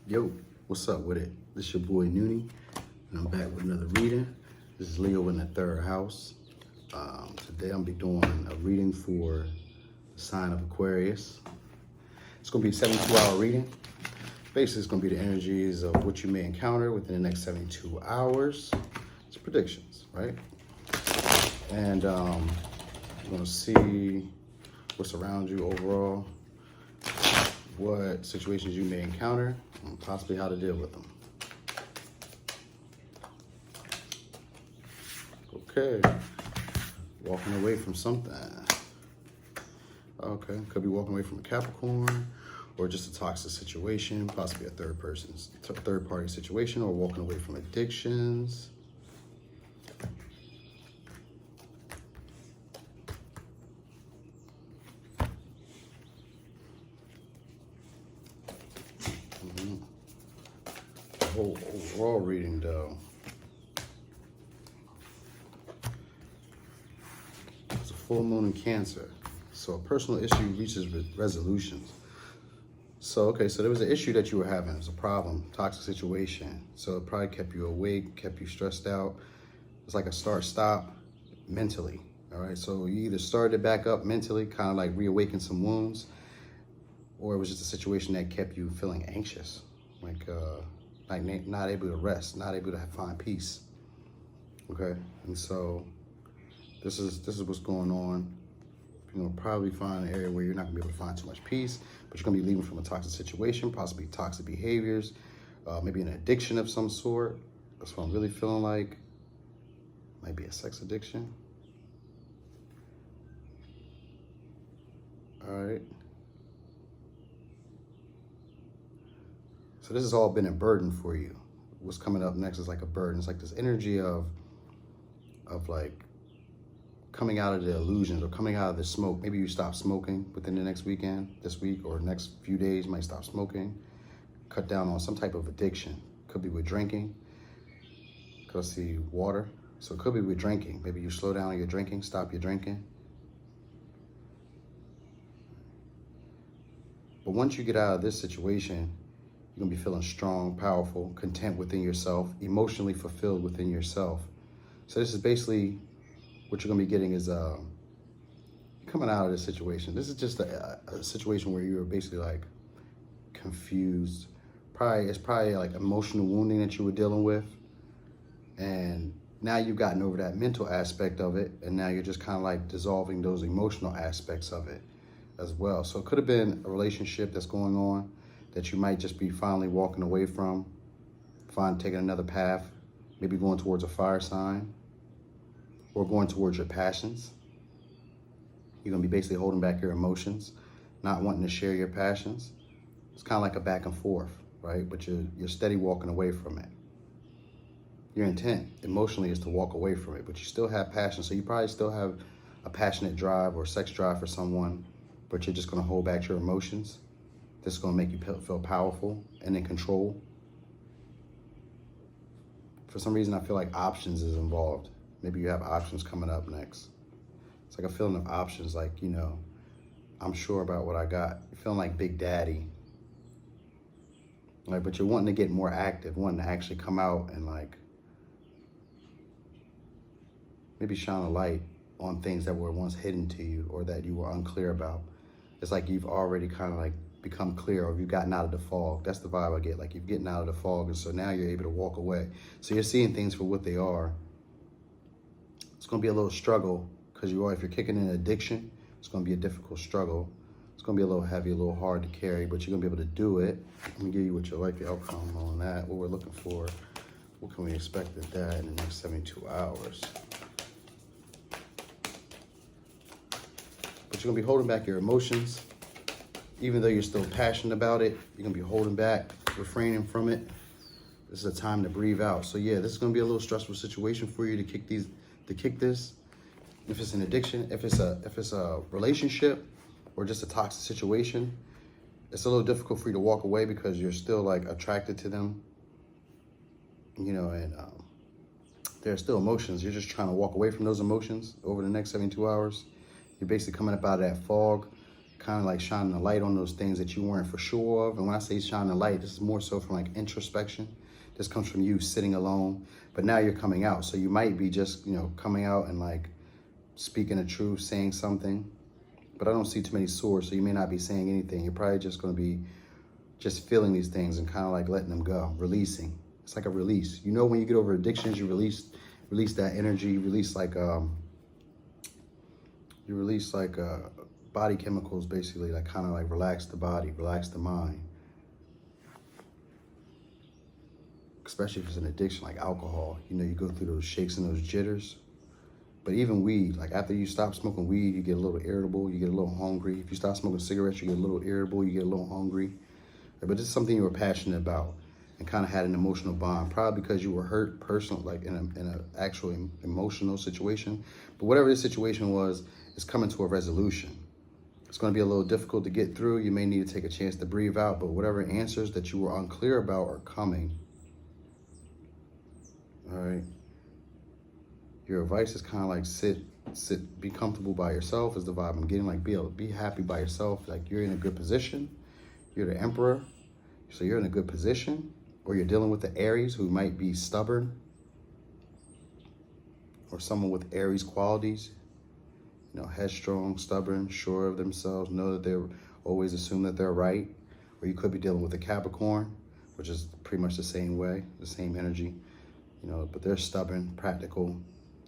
Yo, what's up with it? This your boy Noonie, and I'm back with another reading. This is Leo in the third house. Today I'm gonna be doing a reading for the sign of Aquarius. It's gonna be a 72-hour reading. Basically, it's gonna be the energies of what you may encounter within the next 72 hours. It's predictions, right? And you're gonna see what's around you overall, what situations you may encounter, and possibly how to deal with them. Okay, walking away from something. Okay, could be walking away from a Capricorn, or just a toxic situation, possibly a third party situation, or walking away from addictions. Overall reading though, it's a full moon in Cancer, so a personal issue reaches resolutions. So so there was an issue that you were having. It was a problem, toxic situation, so it probably kept you awake, kept you stressed out. It's like a start-stop mentally. All right, so you either started back up mentally, kind of like reawaken some wounds, or it was just a situation that kept you feeling anxious, like not able to rest, not able to find peace. Okay, and so this is what's going on. You're gonna probably find an area where you're not gonna be able to find too much peace, but you're gonna be leaving from a toxic situation, possibly toxic behaviors, maybe an addiction of some sort. That's what I'm really feeling like. Might be a sex addiction. All right. So this has all been a burden for you. What's coming up next is like a burden. It's like this energy of like coming out of the illusions or coming out of the smoke. Maybe you stop smoking within the next weekend, this week, or next few days. You might stop smoking, cut down on some type of addiction. Could be with drinking. Could see water. So it could be with drinking. Maybe you slow down your drinking, stop your drinking. But once you get out of this situation, you're gonna be feeling strong, powerful, content within yourself, emotionally fulfilled within yourself. So this is basically what you're gonna be getting is coming out of this situation. This is just a situation where you're basically like confused. It's probably like emotional wounding that you were dealing with. And now you've gotten over that mental aspect of it, and now you're just kind of like dissolving those emotional aspects of it as well. So it could have been a relationship that's going on that you might just be finally walking away from, taking another path, maybe going towards a fire sign, or going towards your passions. You're gonna be basically holding back your emotions, not wanting to share your passions. It's kind of like a back and forth, right? But you're steady walking away from it. Your intent emotionally is to walk away from it, but you still have passion. So you probably still have a passionate drive or sex drive for someone, but you're just gonna hold back your emotions. This is gonna make you feel powerful and in control. For some reason, I feel like options is involved. Maybe you have options coming up next. It's like a feeling of options, like, I'm sure about what I got. You're feeling like Big Daddy. Like, but you're wanting to get more active, wanting to actually come out and like, maybe shine a light on things that were once hidden to you or that you were unclear about. It's like you've already kind of like become clear, or you've gotten out of the fog. That's the vibe I get, like you're getting out of the fog, and so now you're able to walk away. So you're seeing things for what they are. It's gonna be a little struggle, because if you're kicking in addiction, it's gonna be a difficult struggle. It's gonna be a little heavy, a little hard to carry, but you're gonna be able to do it. Let me give you what you like, the outcome on that, what we're looking for. What can we expect of that in the next 72 hours? But you're gonna be holding back your emotions. Even though you're still passionate about it, you're gonna be holding back, refraining from it. This is a time to breathe out. So yeah, this is gonna be a little stressful situation for you to kick this. If it's an addiction, if it's a relationship, or just a toxic situation, it's a little difficult for you to walk away because you're still like attracted to them, and there are still emotions. You're just trying to walk away from those emotions over the next 72 hours. You're basically coming up out of that fog, kind of like shining a light on those things that you weren't for sure of. And when I say shining a light, this is more so from like introspection. This comes from you sitting alone, but now you're coming out. So you might be just, you know, coming out and like speaking the truth, saying something, but I don't see too many swords. So you may not be saying anything. You're probably just going to be just feeling these things and kind of like letting them go, releasing. It's like a release. You know, when you get over addictions, you release that energy, you release like body chemicals, basically, like kind of like relax the body, relax the mind. Especially if it's an addiction like alcohol. You know, you go through those shakes and those jitters. But even weed, like after you stop smoking weed, you get a little irritable, you get a little hungry. If you stop smoking cigarettes, you get a little irritable, you get a little hungry. But this is something you were passionate about and kind of had an emotional bond, probably because you were hurt personal, like in an actual emotional situation. But whatever this situation was, it's coming to a resolution. It's going to be a little difficult to get through. You may need to take a chance to breathe out, but whatever answers that you were unclear about are coming. All right. Your advice is kind of like sit, be comfortable by yourself is the vibe I'm getting. Like be happy by yourself. Like you're in a good position. You're the emperor, so you're in a good position. Or you're dealing with the Aries who might be stubborn, or someone with Aries qualities. You know, headstrong, stubborn, sure of themselves, know that they're always assume that they're right. Or you could be dealing with a Capricorn, which is pretty much the same way, the same energy. You know, but they're stubborn, practical.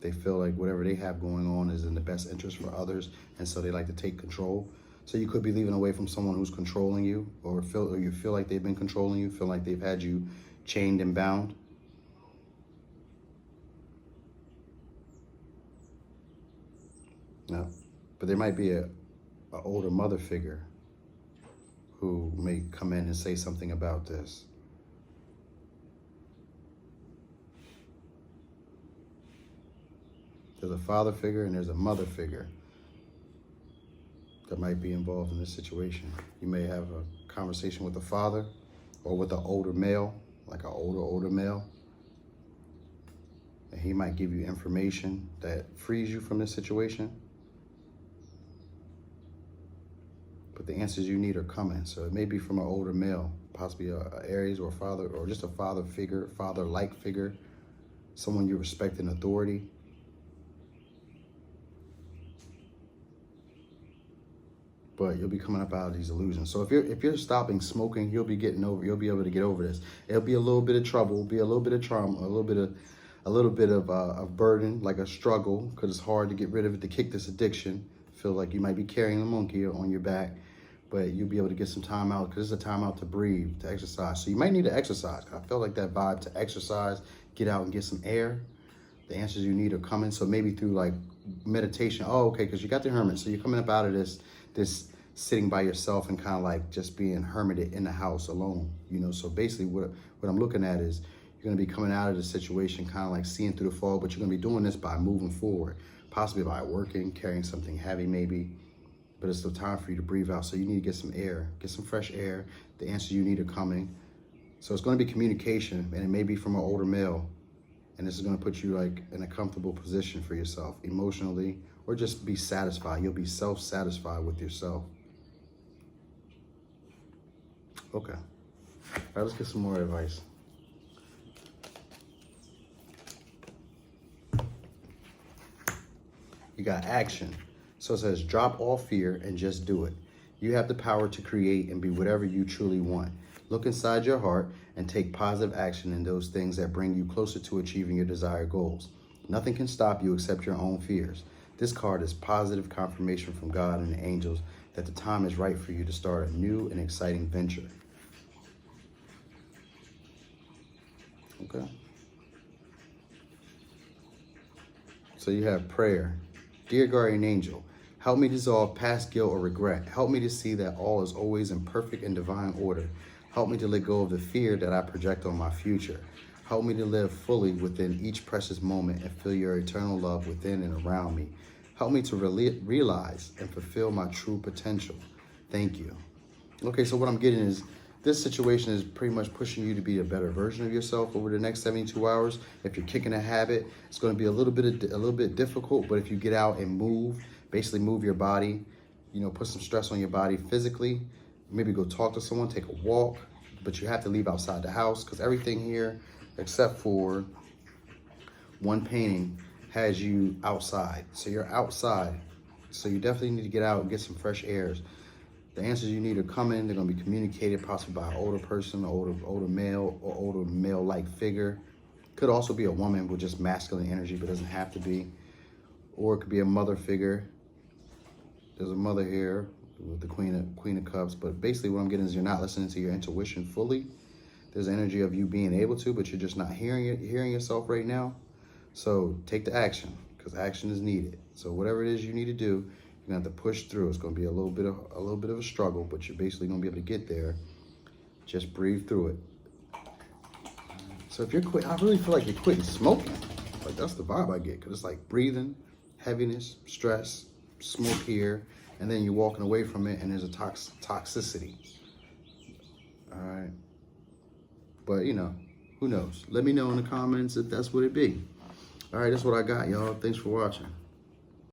They feel like whatever they have going on is in the best interest for others, and so they like to take control. So you could be leaving away from someone who's controlling you, or you feel like they've been controlling you, feel like they've had you chained and bound. No, but there might be a older mother figure who may come in and say something about this. There's a father figure and there's a mother figure that might be involved in this situation. You may have a conversation with the father or with an older male, like an older male. And he might give you information that frees you from this situation. But the answers you need are coming. So it may be from an older male, possibly a Aries or a father, or just a father figure, father-like figure, someone you respect in authority. But you'll be coming up out of these illusions. So if you're stopping smoking, you'll be able to get over this. It'll be a little bit of trouble, be a little bit of trauma, a little bit of burden, like a struggle, because it's hard to get rid of it, to kick this addiction. Feel like you might be carrying a monkey on your back, but you'll be able to get some time out, because it's a time out to breathe, to exercise. So you might need to exercise. I feel like that vibe to exercise, get out and get some air. The answers you need are coming. So maybe through like meditation. Oh, okay, because you got the hermit. So you're coming up out of this sitting by yourself and kind of like just being hermited in the house alone, you know. So basically what I'm looking at is you're going to be coming out of the situation kind of like seeing through the fog, but you're going to be doing this by moving forward, possibly by working, carrying something heavy maybe, but it's the time for you to breathe out. So you need to get some air, get some fresh air. The answers you need are coming. So it's going to be communication, and it may be from an older male, and this is going to put you like in a comfortable position for yourself emotionally, or just be satisfied. You'll be self-satisfied with yourself. Okay. All right, let's get some more advice. You got action. So it says, drop all fear and just do it. You have the power to create and be whatever you truly want. Look inside your heart and take positive action in those things that bring you closer to achieving your desired goals. Nothing can stop you except your own fears. This card is positive confirmation from God and the angels that the time is right for you to start a new and exciting venture. Okay. So you have prayer. Dear guardian angel, help me dissolve past guilt or regret. Help me to see that all is always in perfect and divine order. Help me to let go of the fear that I project on my future. Help me to live fully within each precious moment and feel your eternal love within and around me. Help me to realize and fulfill my true potential. Thank you. Okay, so what I'm getting is this situation is pretty much pushing you to be a better version of yourself over the next 72 hours. If you're kicking a habit, it's going to be a little bit difficult, but if you get out and move, basically move your body, you know, put some stress on your body physically. Maybe go talk to someone, take a walk, but you have to leave outside the house because everything here, except for one painting, has you outside. So you're outside. So you definitely need to get out and get some fresh airs. The answers you need are coming. They're going to be communicated possibly by an older person, an older male, or older male-like figure. Could also be a woman with just masculine energy, but doesn't have to be. Or it could be a mother figure. There's a mother here with the Queen of Cups. But basically what I'm getting is you're not listening to your intuition fully. There's energy of you being able to, but you're just not hearing yourself right now. So take the action, because action is needed. So whatever it is you need to do, you're gonna have to push through. It's gonna be a little bit of a struggle, but you're basically gonna be able to get there. Just breathe through it. So if you're quitting, I really feel like you're quitting smoking. Like that's the vibe I get, because it's like breathing, heaviness, stress, smoke here, and then you're walking away from it, and there's a toxicity. All right, but you know, who knows? Let me know in the comments if that's what it be. All right, that's what I got, y'all. Thanks for watching.